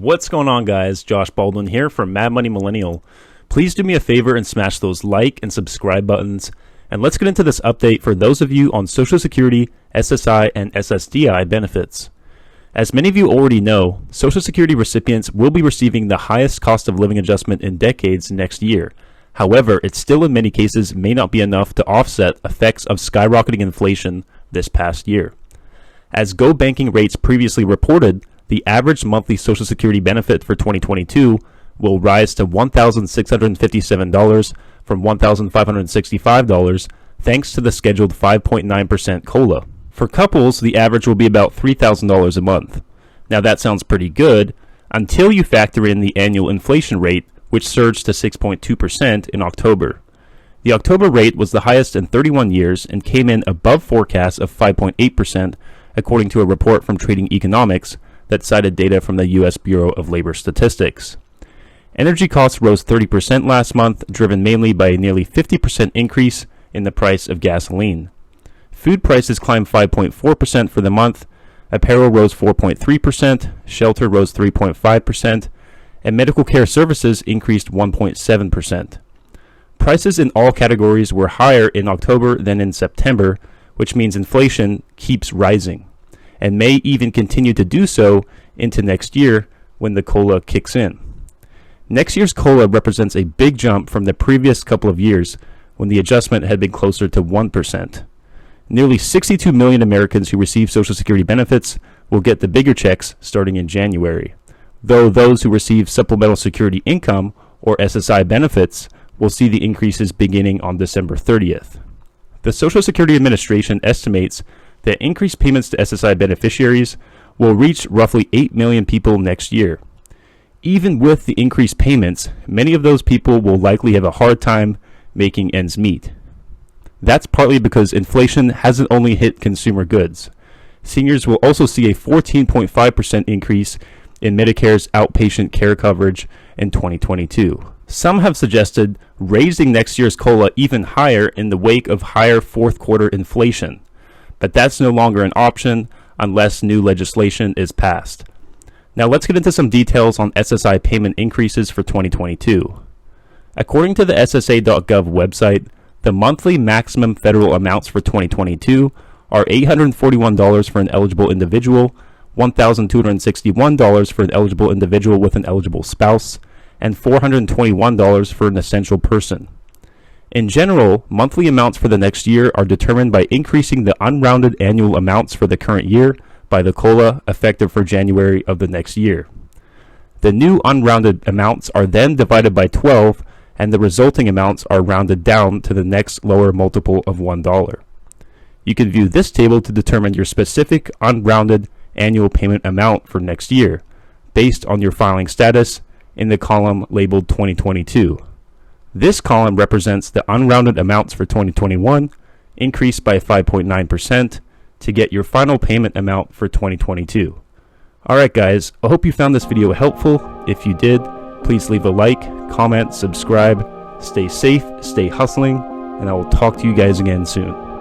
What's going on, guys? Josh Baldwin here from Mad Money Millennial. Please do me a favor and smash those like and subscribe buttons. And let's get into this update for those of you on Social Security, SSI, and SSDI benefits. As many of you already know, Social Security recipients will be receiving the highest cost of living adjustment in decades next year. However, it still in many cases may not be enough to offset effects of skyrocketing inflation this past year. As Go Banking Rates previously reported, the average monthly Social Security benefit for 2022 will rise to $1,657 from $1,565 thanks to the scheduled 5.9% COLA. For couples, the average will be about $3,000 a month. Now that sounds pretty good until you factor in the annual inflation rate, which surged to 6.2% in October. The October rate was the highest in 31 years and came in above forecasts of 5.8%, according to a report from Trading Economics that cited data from the U.S. Bureau of Labor Statistics. Energy costs rose 30% last month, driven mainly by a nearly 50% increase in the price of gasoline. Food prices climbed 5.4% for the month, apparel rose 4.3%, shelter rose 3.5%, and medical care services increased 1.7%. Prices in all categories were higher in October than in September, which means inflation keeps rising and may even continue to do so into next year when the COLA kicks in. Next year's COLA represents a big jump from the previous couple of years when the adjustment had been closer to 1%. Nearly 62 million Americans who receive Social Security benefits will get the bigger checks starting in January, though those who receive Supplemental Security Income or SSI benefits will see the increases beginning on December 30th. The Social Security Administration estimates that increased payments to SSI beneficiaries will reach roughly 8 million people next year. Even with the increased payments, many of those people will likely have a hard time making ends meet. That's partly because inflation hasn't only hit consumer goods. Seniors will also see a 14.5% increase in Medicare's outpatient care coverage in 2022. Some have suggested raising next year's COLA even higher in the wake of higher fourth quarter inflation, but that's no longer an option unless new legislation is passed. Now let's get into some details on SSI payment increases for 2022. According to the SSA.gov website, the monthly maximum federal amounts for 2022 are $841 for an eligible individual, $1,261 for an eligible individual with an eligible spouse, and $421 for an essential person. In general, monthly amounts for the next year are determined by increasing the unrounded annual amounts for the current year by the COLA effective for January of the next year. The new unrounded amounts are then divided by 12, and the resulting amounts are rounded down to the next lower multiple of $1. You can view this table to determine your specific unrounded annual payment amount for next year, based on your filing status in the column labeled 2022. This column represents the unrounded amounts for 2021, increased by 5.9% to get your final payment amount for 2022. Alright guys, I hope you found this video helpful. If you did, please leave a like, comment, subscribe, stay safe, stay hustling, and I will talk to you guys again soon.